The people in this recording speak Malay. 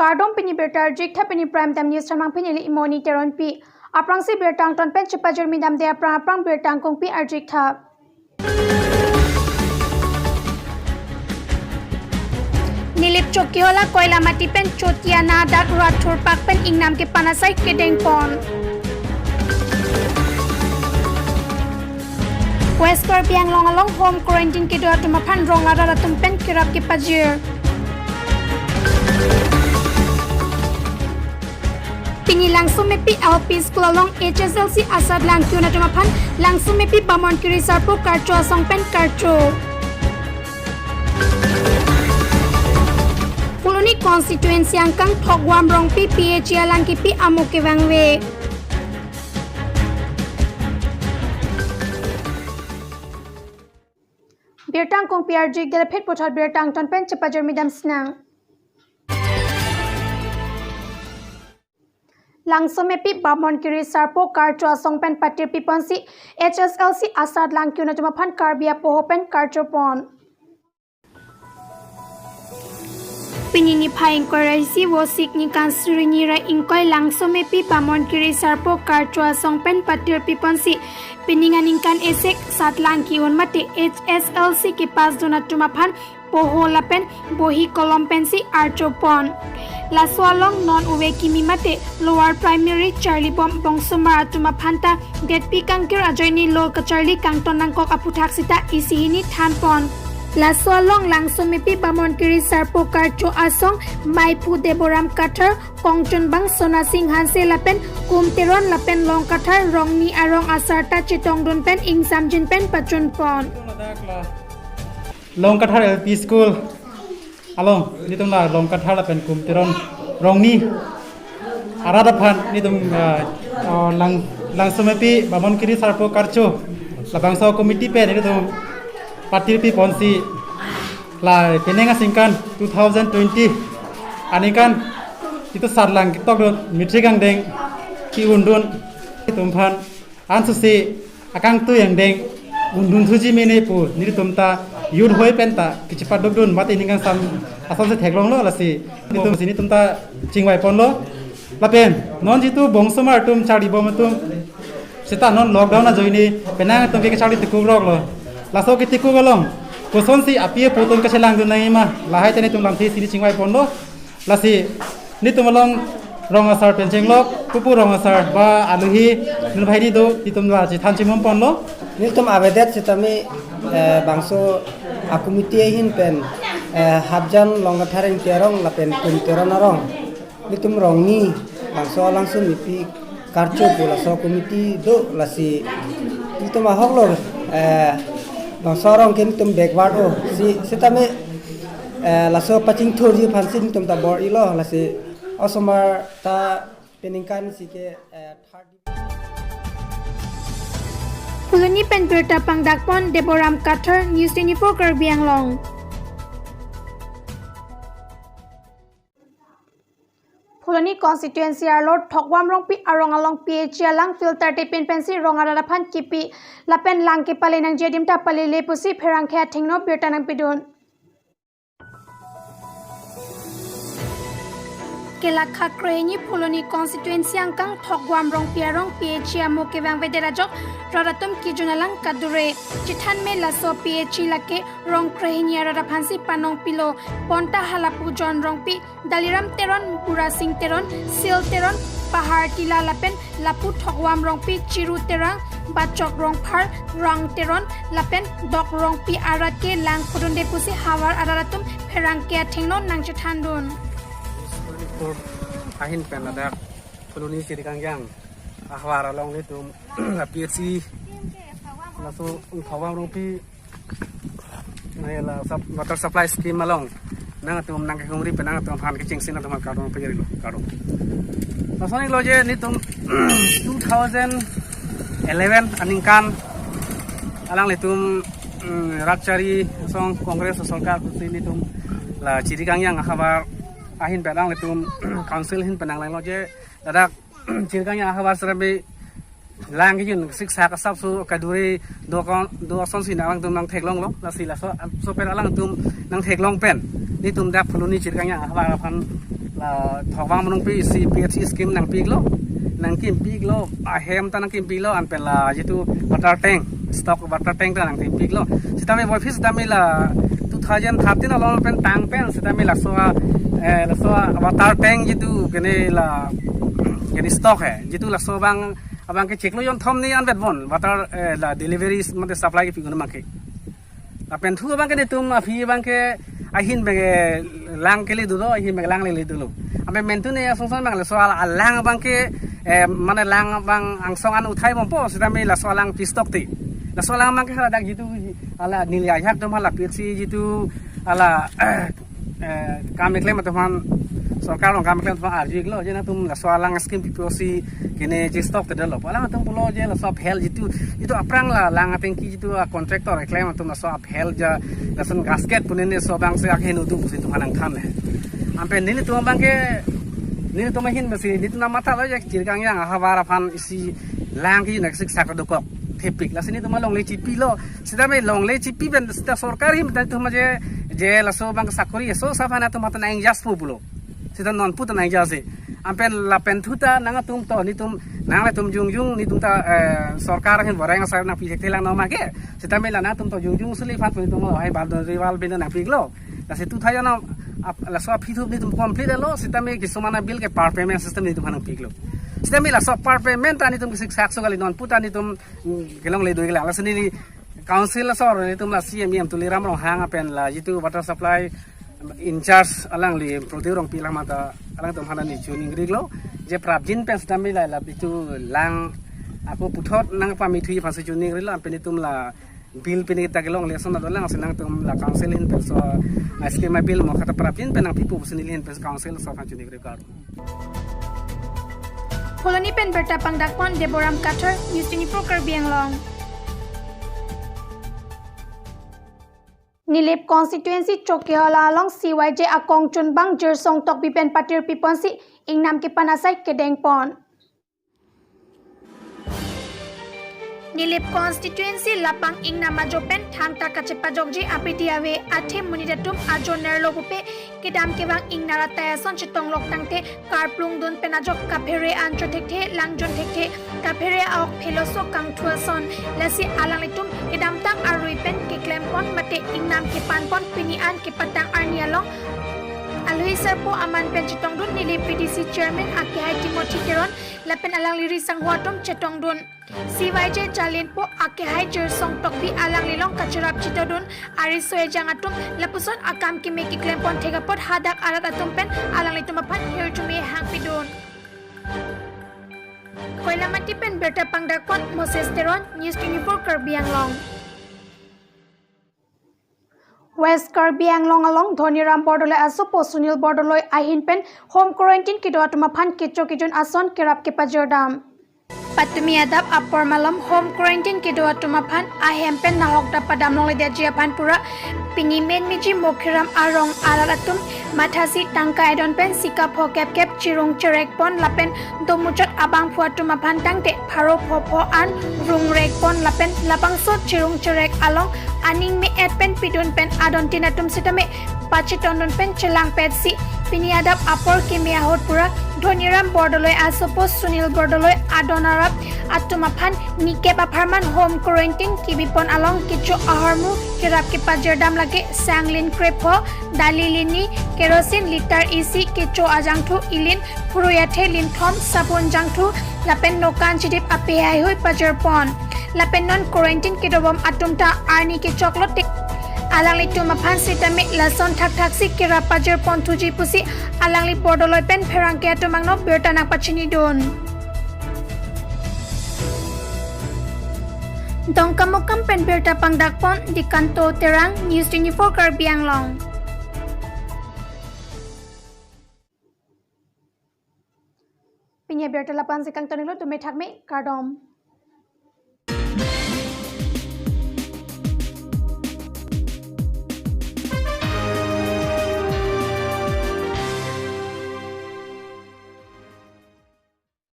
Kardom pini bertar jik tha pini prime time news chamang pini li imoni teron pi aprang si bertang ton pen cepajer midam de aprang bertang kong pi arjik tha Nilip Chokiola koila mati pen chotiana dat rathur pak pen ingnam ke panasai kedeng pon West Karbiang long home quarantine ke dua tumapan rong ada tumpen kirap ke pajir Pini langsung mepi LP School along HSLC Asad Langkyu na tumapan langsung mepi Bamon Kiri Sarpo Karcho Asong Pen Karcho Puluni constituency angkang Thogwam Rong Pi PHA Langki Pi Amuke Wangwe Birtang kong PRG Gelapit Potat Birtang Ton Pen Cepajer Midam Snang Langsung mepi Bamon Kiri Sarpo Karcho Asong Pen Patir Piponsi HSLC Asad Langkyu na tumapan Karbia Poho Pen Karcho Pon Pinini Phaing Koraisi Wosik ni Kansuri Nira Ingkoi langsung mepi Bamon Kiri Sarpo Karcho Asong Pen Patir Piponsi Piningan ingkan esek Sat Langkyu mate HSLC ke pas donat tumapan Poho lapen bohi kolom pensi Archo Pon Laswalong non uwe kimi mate lower primary Charlie Bom Bongsumar atuma phanta det pi kangkir ajoini lo ka Charlie kangton nangkok aputhak sita isihini thanpon Laswalong langsung mepi Bamon Kiri Sarpo Karcho Asong Maipu Deboram Kathar Kongchon Bang Sona Singh Hanse lapen Kumteron lapen Long Kathar Rongni Arong Asarta Chitongdon pen Ingsamjin pen Pachun Pon Long Kathar LP School Along ni tum la long kathar la pen kum tiron rong ni arada phan ni tum lang sumepi Bamon Kiri Sarpo Karcho la bangsa committee pe ni tum patir pi ponsi la penenga singkan 2020 anikan itu sarlang tok don mitrigang deng ki undun tum phan ansusi akang tu yang deng undun thuji mene pu ni tum ta yud hoi penta kichipat dobdun mate ningang sam asal se theklong lo lasi nitum sini tumta chingwai pon lo lapen non jitu bongsomar tum chari bom tum seta non lockdown na joini penang tum ke chari tikuk rok lo laso ke tikuk golong koson si apie potun ka selang dun nai ma lahai tene tum lamthi sini chingwai pon lo lasi nitum long rong asar pencheng lo pupu rong asar ba aluhi nun bhai ni do titum la chi thanchi mom pon lo nitum abedet sitami bangso akumiti hin pen habjan longathareng terong lapen kum teron arong nitum rongni bangso langsung mipi karcho pula so komiti do lasi nitum ahok lo bangso rong ken tum backward o si sitame laso paching thurji phansin tum ta bor ilo lasi osomar ta peningkan si ke third Puluni pen berta pangdakpon Deboram Kathar News 24 Karbiang Long Puluni constituency arlot Thogwam Rong Pi Arong Along PHA lang filter tipin pensi rong arada phan kipi lapen lang ke pale nang jedim ta pale le pusi pherang kha thingno berta nang pidun Kelakha Kreni Puluni constituency angkang Thogwam Rong Piarong PHA mo ke bang vedera jok Radatum kijunalang kadure chithan me laso PHA lake rong krehini rada phansi panong pilo ponta halapu jon rong pi daliram teron pura sing teron sil teron pahar tila lapen lapu Thogwam rong pi chiru terang bachok rong phar rang teron lapen dok rong pi arat ke lang khudun de pusi hawar araratum pherang ke thengno nang chithandun ahin pen ada Puluni Kiri Kangyang ahwar along itu PHC langsung Thogwam Rong Pi sub water supply scheme along nang tum nang kumri penang tum phan ke chingsin tum kadong pejeri lo kadong langsung lo je ni tum 2011 aningkan alang litum rakchari song kongres sarkar ni tum la Kiri Kangyang ahwar ahin pedang litum council hin penang lain loje dadak cirkanya ahwar serabi lang yun siksa kasap su kaduri do son sin alang tum nang theklong lo la sila so per alang tum nang theklong pen ni tum dak phuluni chirkang yang habar phan la thawang manung pi CPFC scheme nang pik lo nang kim pik lo ahem ta nang kim pik lo an pe la jitu water tank stock water tank ta nang kim pik lo sitame office dami la 2013 along pen tang pen sitame la so water tank jitu kene la kene stock hai jitu la so bang abang ke check lo yon thom ni an bet bon water la delivery mate supply ki pigona make apen thu bang ke tum afi bang ke ahin bang lang ke le dulo ahin bang lang le dulo ape mentu ne songson bang la so lang bang ke mana lang bang angsong an uthai bom po sitame la so lang pi stock ti la so lang bang ke dak jitu ala nilai hak dom hala pc jitu ala kam ekle mataman सरकार ong kam klen pa arji glo jena tum la swalang skim PPOC kene je stock te delo pala tum pulo je la sop hel jitu itu aprang la lang atengki jitu contractor reclaim tum la sop hel ja la sun gasket punene so bang se ak henu tu pusi tum hanang tham le ampe nili tum bang ke nili tum hin basi nitu na mata lo jak jirkang yang hawara phan isi lang ki nak sik sak do kok thepik la sini tum long le chipi lo sida me long le chipi ben sida sarkar him ta tum je la so bang sakori so sa phana tum mata nang jas pu bulo sida non puta nang jase ampen la pentuta nang tum to ni tum nang la tum jung ni tum ta sarkar hin borang sa na pi telang no ma ke sida me la na tum to jung suli phat pu tum hai bal don rival ben na pik lo la se tu thaya na la so phi thu ni tum complete lo sida me kisumana bill ke par payment system ni tum hanang pik lo sida me la so par payment ta ni tum sik sak so gali non puta ni tum gelong le doi gala la sini ni council la so ni tum la CMM tu liram rong hang apen la jitu water supply in charge alang li proteurong pilang mata alang tum hana ni tuning riglo je prabjin pen stambi la bitu lang aku puthot nang pami thui phase tuning riglo ampe ni tum la bill pini ta gelong le sona dolang senang tum la council in pen so skema bill mo khata prabjin pen ang pipu busni lin pen council so phan tuning riglo Poloni pen berta pangdakpon Deboram Kathar News 24 Karbi Anglong Nilip constituency Chokehala along CYJ Akong Chunbang Jersong Tok Bipen Patir Piponsi Ingnam ke Panasai Kedengpon Nilip constituency Lapang Ingnam Majopen Thangta Kachepajokji Apitiawe Athe Munidatum Ajoner Lobupe Kedam Kebang Ingnara Tayason Chitong Lok Tangte Karplung Dun Penajok Kaphere Ancho Tekte Langjon Tekte Kaphere Aok Philoso Kangtuason Lasi Alalitum Kedam Tang Arui Pen Keklempon Mate Ingnam Kepanpon Pinian Kepatang Arnialong Alui Serpo Aman Pen Chitong Dun Nilip PDC Chairman Akihai Timothy Keron Lapen Alang Liri Sanghuatom Chetong Dun CYJ Jalin po Akihai Jersong Tokpi Alang Lilong Kacharap Chitodun Arisoe Jangatum Lapuson Akam Kimeki Klempon Tegapot Hadak Arat Atum Pen Alang Litumapan Hirjume Hangpidun Koilamati Pen Berta Pangdakpon Moses Teron News 24 Karbi Anglong West Karbi Anglong along Dhoniram Bordoloi Asopo Sunil Bordoloi Ahin Pen Home Quarantine Kidoatumapan Kichokijun Ason Kirap Kipajordam Patumi Adab Upper Malam Home Quarantine Kidoatumapan Ahem Pen Nahok Dapadam Longledia Jiapan Pura Pinimen Miji Mokhiram Arong Alalatum Mathasi Tangka Edon Pen Sikap Hokep Kep Chirung Cherek Pon Lapen Domuchot Abang Puatumapan Tangte Pharo Phopho An Rung Rek Pon Lapen Lapangso Chirung Cherek Along Aning Me Et Pen Pidun Pen Adon Tinatum Sitame Pachitondon Pen Chelang Petsi Piniadap Apor Kimia Hotpura Dhoniram Bordoloi Asopo Sunil Bordoloi Adonarap Atumapan Nike Aparman Home Quarantine Kibipon Along Kicho Aharmu Kirap Kipajerdam Lage Sanglin Krepo Dalilini Kerosene Liter Isi Kicho Ajangtu Ilin Puruyate Linthom Sabun Jangtu Lapen Nokan Chidip Apehai Hui Pajerpon Lapen Non Quarantine Kidobom Atumta Arni Kichoklot Alang litu mapan sitame lason thak si kira pajer pon tuji pusi alang li bordoloi pen pherang ke atumangno bertanak pachini don Dongkamokam pen berta pangdakpon di kanto terang News 24 Karbi Anglong Pinya berta lapan sikang tonilo tume thakme kardom